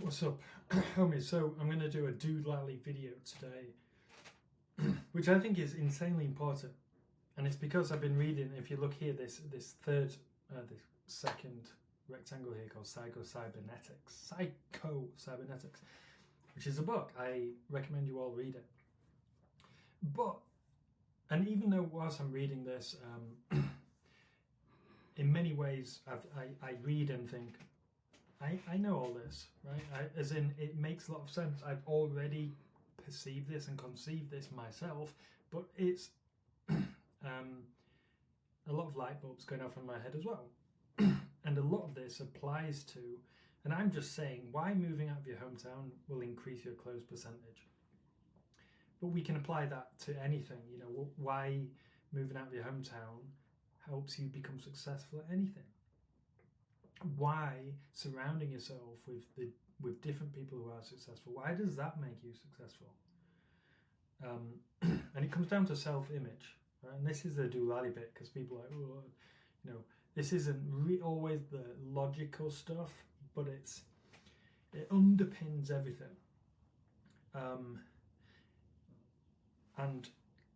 What's up, homies? So I'm going to do a doodlally video today, which I think is insanely important, and it's because I've been reading. If you look here, this second rectangle here called Psycho-Cybernetics, which is a book. I recommend you all read it. And even though whilst I'm reading this, in many ways I read and think, I know all this, right? As in, it makes a lot of sense. I've already perceived this and conceived this myself, but it's a lot of light bulbs going off in my head as well. And a lot of this applies to, and I'm just saying, why moving out of your hometown will increase your close percentage. But we can apply that to anything, you know, why moving out of your hometown helps you become successful at anything. Why surrounding yourself with different people who are successful, why does that make you successful? And it comes down to self-image, right? And this is the doolally bit, because people are like, oh, you know, this isn't always the logical stuff, but it underpins everything. And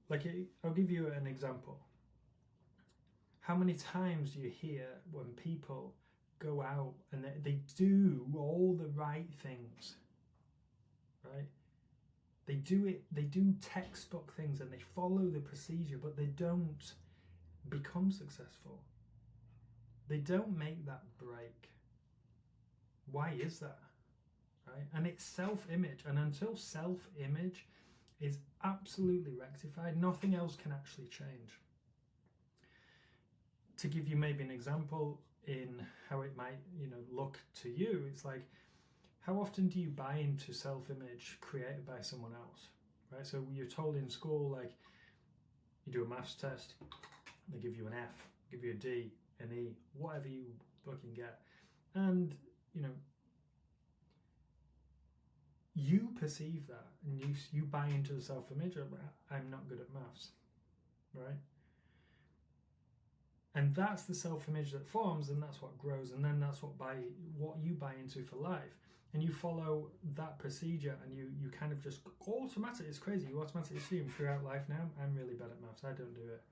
like, I'll give you an example. How many times do you hear when people go out and they do all the right things, right? They do textbook things and they follow the procedure, but they don't become successful. They don't make that break. Why is that, right? And it's self-image, and until self-image is absolutely rectified, nothing else can actually change. To give you maybe an example in how it might, you know, look to you, it's like, how often do you buy into self-image created by someone else, right? So you're told in school, like, you do a maths test, they give you an F, give you a D, an E, whatever you fucking get, and you know, you perceive that and you buy into the self-image of, I'm not good at maths, right? And that's the self-image that forms, and that's what grows, and then that's what you buy into for life. And you follow that procedure, and you kind of just automatically, it's crazy, you automatically assume throughout life, now I'm really bad at maths, I don't do it,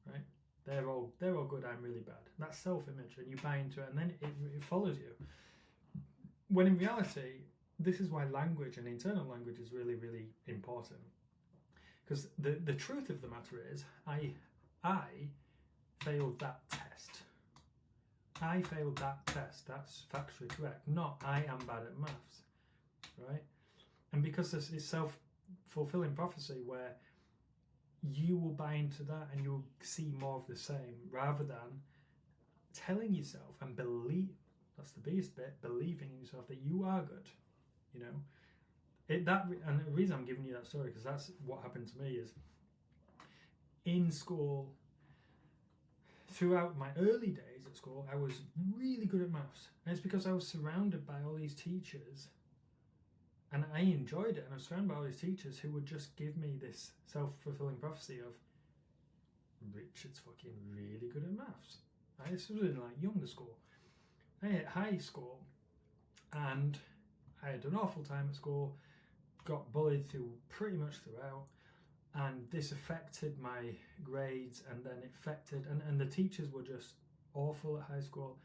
right? They're all good, I'm really bad. That's self-image, and you buy into it, and then it follows you. When in reality, this is why language and internal language is really, really important. Because the truth of the matter is, I failed that test. I failed that test. That's factually correct. Not I am bad at maths, right? And because this is self-fulfilling prophecy, where you will buy into that and you'll see more of the same, rather than telling yourself and believe. That's the biggest bit. Believing in yourself that you are good. You know, and the reason I'm giving you that story, because that's what happened to me, is in school. Throughout my early days at school, I was really good at maths. And it's because I was surrounded by all these teachers, and I enjoyed it. And I was surrounded by all these teachers who would just give me this self-fulfilling prophecy of, Richard's fucking really good at maths. This was in like younger school. I hit high school, and I had an awful time at school, got bullied through pretty much throughout. And this affected my grades, and then it affected, and the teachers were just awful at high school,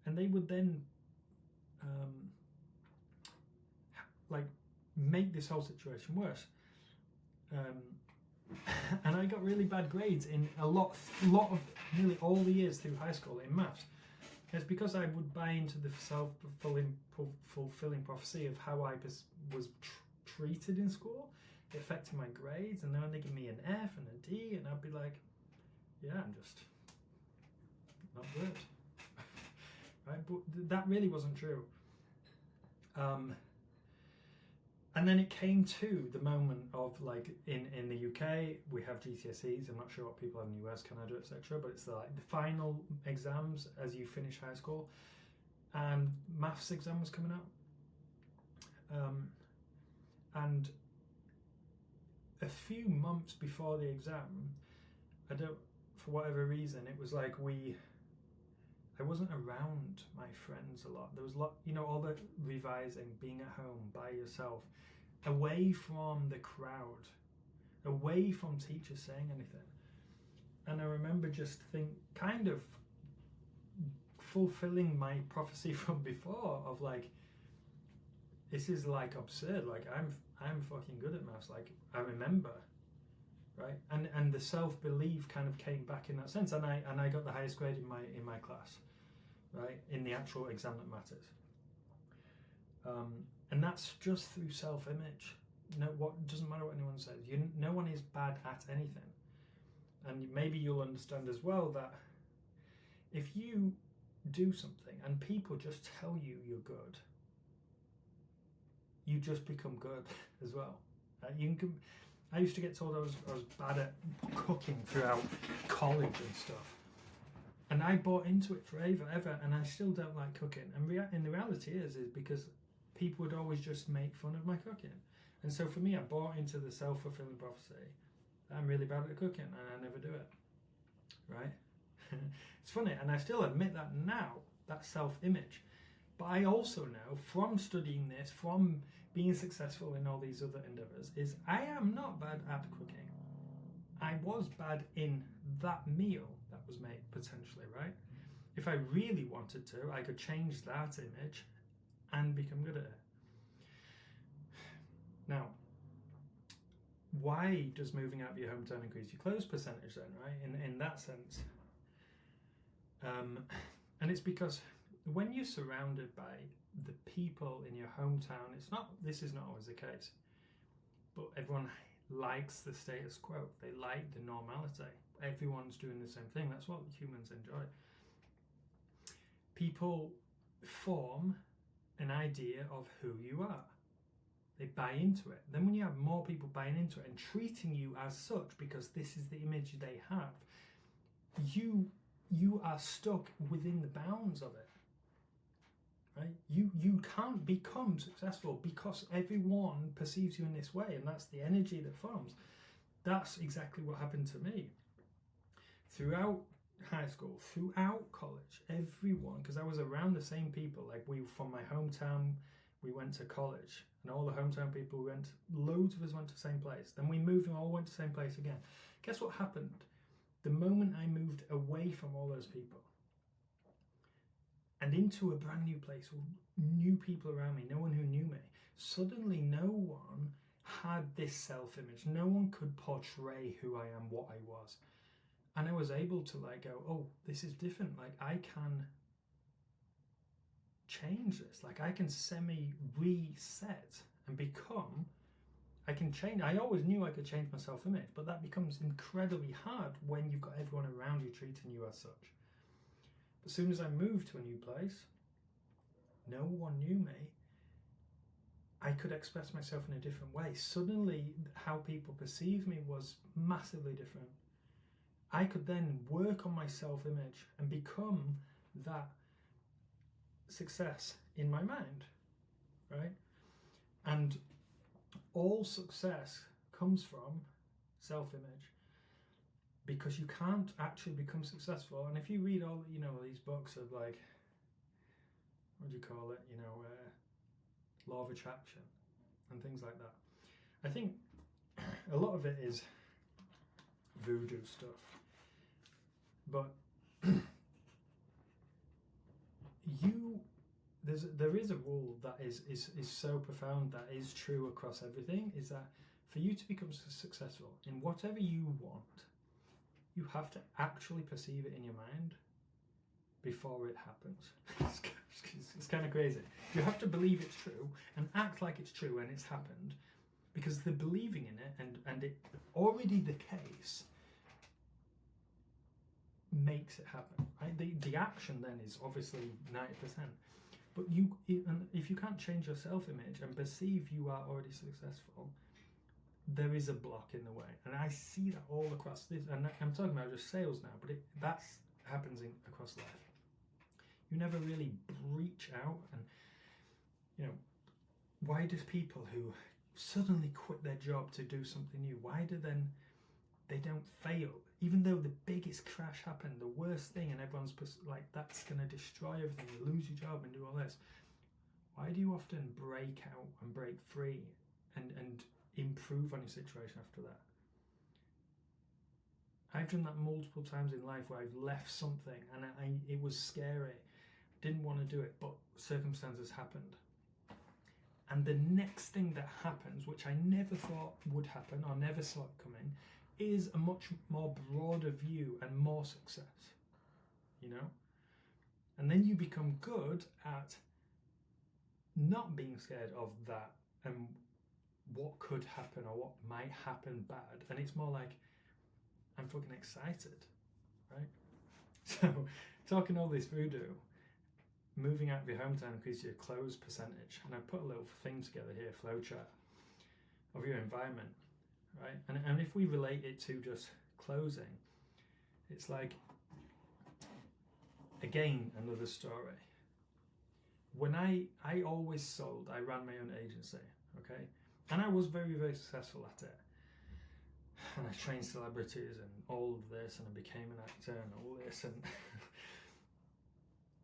and they would then like make this whole situation worse. And I got really bad grades in a lot of nearly all the years through high school in maths. It's because I would buy into the self-fulfilling prophecy of how I was treated in school. It affected my grades, and then they give me an F and a D, and I'd be like, yeah, I'm just not good. Right? But that really wasn't true. And then it came to the moment of, like, in the UK we have GCSEs. I'm not sure what people have in the US, Canada, etc., but it's like the final exams as you finish high school, and maths exam was coming up, and a few months before the exam, for whatever reason, it was like I wasn't around my friends a lot. There was a lot, all the revising, being at home by yourself, away from the crowd, away from teachers saying anything. And I remember just kind of fulfilling my prophecy from before of like, this is like absurd. Like I'm fucking good at maths. Like I remember, right? And the self-belief kind of came back in that sense. And I got the highest grade in my class, right? In the actual exam that matters. And that's just through self-image. Doesn't matter what anyone says. No one is bad at anything. And maybe you'll understand as well that if you do something and people just tell you you're good, you just become good as well. I used to get told I was bad at cooking throughout college and stuff, and I bought into it forever, and I still don't like cooking. And the reality is because people would always just make fun of my cooking, and so for me, I bought into the self-fulfilling prophecy. I'm really bad at cooking, and I never do it. Right? It's funny, and I still admit that now. That self-image. But I also know from studying this, from being successful in all these other endeavours, is I am not bad at cooking. I was bad in that meal that was made, potentially, right? If I really wanted to, I could change that image and become good at it. Now, why does moving out of your hometown increase your close percentage then, right? In that sense. And it's because when you're surrounded by the people in your hometown, this is not always the case, but everyone likes the status quo. They like the normality. Everyone's doing the same thing. That's what humans enjoy. People form an idea of who you are. They buy into it. Then when you have more people buying into it and treating you as such because this is the image they have, you are stuck within the bounds of it. Right? You can't become successful because everyone perceives you in this way, and that's the energy that forms. That's exactly what happened to me. Throughout high school, throughout college, everyone, because I was around the same people, like from my hometown, we went to college, and all the hometown people loads of us went to the same place. Then we moved and all went to the same place again. Guess what happened? The moment I moved away from all those people and into a brand new place with new people around me, no one who knew me, suddenly no one had this self-image. No one could portray who I am, what I was. And I was able to go, oh, this is different. Like I can change this. Like I can semi-reset and become, I can change. I always knew I could change my self-image, but that becomes incredibly hard when you've got everyone around you treating you as such. As soon as I moved to a new place, no one knew me. I could express myself in a different way. Suddenly, how people perceive me was massively different. I could then work on my self-image and become that success in my mind, right? And all success comes from self-image, because you can't actually become successful. And if you read all these books of what do you call it, law of attraction and things like that, I think a lot of it is voodoo stuff, but there is a rule that is so profound, that is true across everything, is that for you to become successful in whatever you want, you have to actually perceive it in your mind before it happens. It's kind of crazy. You have to believe it's true and act like it's true and it's happened, because the believing in it and it already the case makes it happen. Right? The action then is obviously 90%. But if you can't change your self-image and perceive you are already successful, there is a block in the way. And I see that all across this, and I'm talking about just sales now, but that happens across life. You never really breach out, and why do people who suddenly quit their job to do something new, why do then they don't fail, even though the biggest crash happened, the worst thing, and everyone's like, that's going to destroy everything, you lose your job and do all this. Why do you often break out and break free and improve on your situation after that? I've done that multiple times in life where I've left something and it was scary, didn't want to do it, but circumstances happened. And the next thing that happens, which I never thought would happen or never saw it coming, is a much more broader view and more success, you know? And then you become good at not being scared of that and what could happen or what might happen bad. And it's more like, I'm fucking excited, right? So, talking all this voodoo, moving out of your hometown increases your close percentage. And I put a little thing together here, flowchart of your environment, right? And if we relate it to just closing, it's like, again, another story. When I always sold, I ran my own agency, okay? And I was very, very successful at it. And I trained celebrities and all of this, and I became an actor and all this, and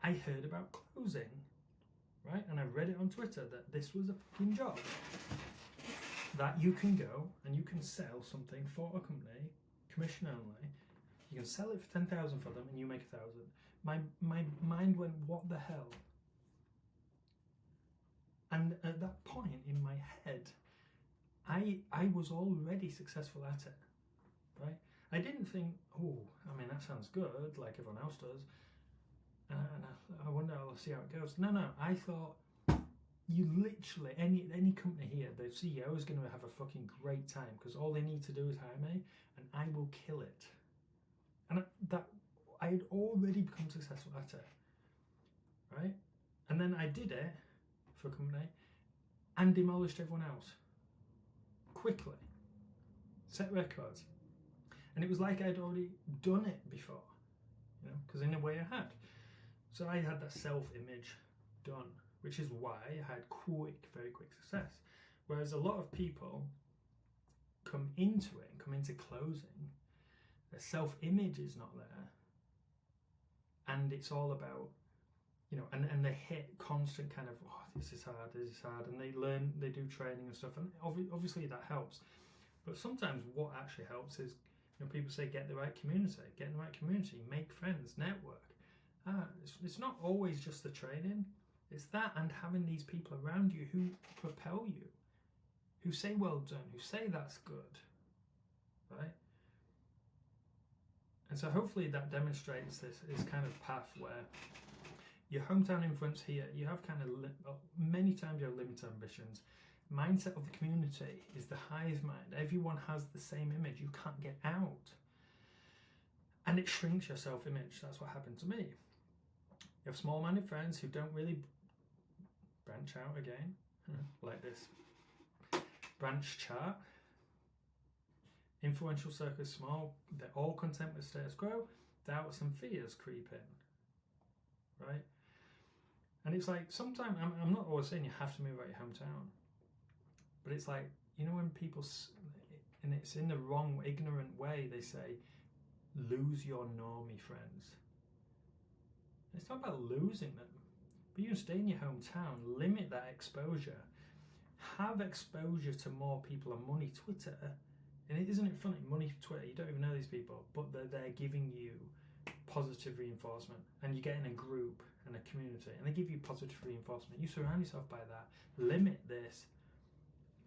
I heard about closing, right? And I read it on Twitter that this was a fucking job. That you can go and you can sell something for a company, commission only. You can sell it for 10,000 for them and you make 1,000. My mind went, what the hell? And at that point in my head, I was already successful at it, right? I didn't think, oh, I mean, that sounds good, like everyone else does. And I wonder, I'll see how it goes. No, I thought, you literally, any company here, the CEO is going to have a fucking great time because all they need to do is hire me and I will kill it. And that I had already become successful at it, right? And then I did it for a company and demolished everyone else quickly, set records. And it was like I'd already done it before, you know, because in a way I had. So I had that self-image done, which is why I had very quick success. Whereas a lot of people come into it, come into closing, their self-image is not there. And it's all about, you know, and they hit constant kind of, oh, this is hard, and they learn, they do training and stuff, and obviously that helps. But sometimes what actually helps is, you know, people say get in the right community, make friends, network. It's not always just the training. It's that and having these people around you who propel you, who say well done, who say that's good, right? And so hopefully that demonstrates this kind of path where your hometown influence here, you have kind of, many times you have limited ambitions. Mindset of the community is the hive mind. Everyone has the same image. You can't get out. And it shrinks your self-image. That's what happened to me. You have small-minded friends who don't really branch out again, like this branch chart. Influential circle is small. They're all content with status quo. Doubts and fears creep in, right? And it's like, sometimes, I'm not always saying you have to move out your hometown, but it's like, you know, when people, and it's in the wrong, ignorant way, they say, lose your normie friends. It's not about losing them, but you can stay in your hometown, limit that exposure, have exposure to more people on money. Twitter, and isn't it funny, money Twitter, you don't even know these people, but they're giving you positive reinforcement, and you get in a group and a community, and they give you positive reinforcement. You surround yourself by that, limit this,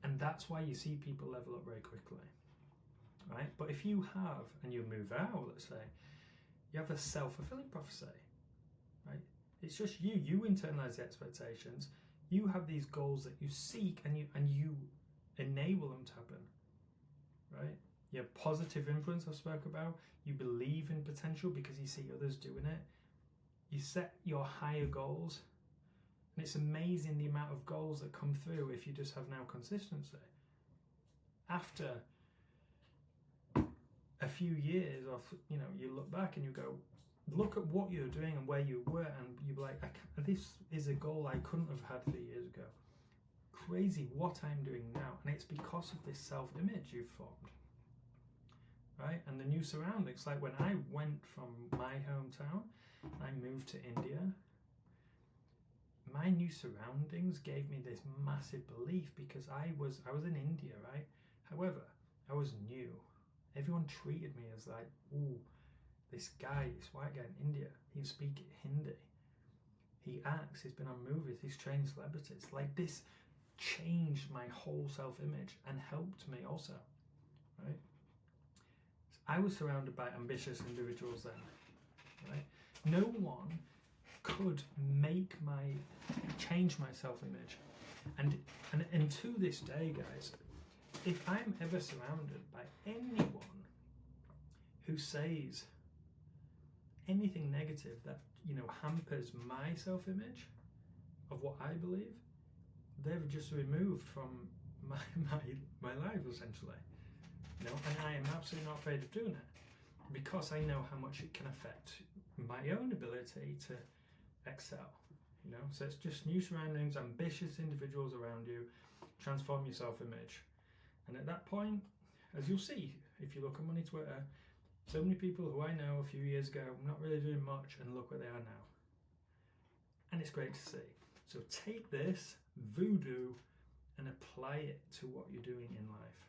and that's why you see people level up very quickly, right? But if you have, and you move out, let's say, you have a self-fulfilling prophecy, right? It's just you internalize the expectations, you have these goals that you seek, and you enable them to happen, right? You have positive influence I spoke about. You believe in potential because you see others doing it. You set your higher goals, and it's amazing the amount of goals that come through if you just have now consistency. After a few years, or you know, you look back and you go, look at what you're doing and where you were, and you're like, this is a goal I couldn't have had 3 years ago. Crazy what I'm doing now, and it's because of this self-image you've formed. right? And the new surroundings, like when I went from my hometown, I moved to India, my new surroundings gave me this massive belief because I was in India, right? However, I was new. Everyone treated me as like, ooh, this guy, this white guy in India, he can speak Hindi. He acts, he's been on movies, he's trained celebrities. Like, this changed my whole self-image and helped me also, right? I was surrounded by ambitious individuals then, right? No one could change my self-image. And to this day, guys, if I'm ever surrounded by anyone who says anything negative that, you know, hampers my self-image of what I believe, they're just removed from my life, essentially. You know, and I am absolutely not afraid of doing it because I know how much it can affect my own ability to excel. You know, so it's just new surroundings, ambitious individuals around you, transform your self-image. And at that point, as you'll see, if you look on my Twitter, so many people who I know a few years ago, not really doing much, and look where they are now. And it's great to see. So take this voodoo and apply it to what you're doing in life.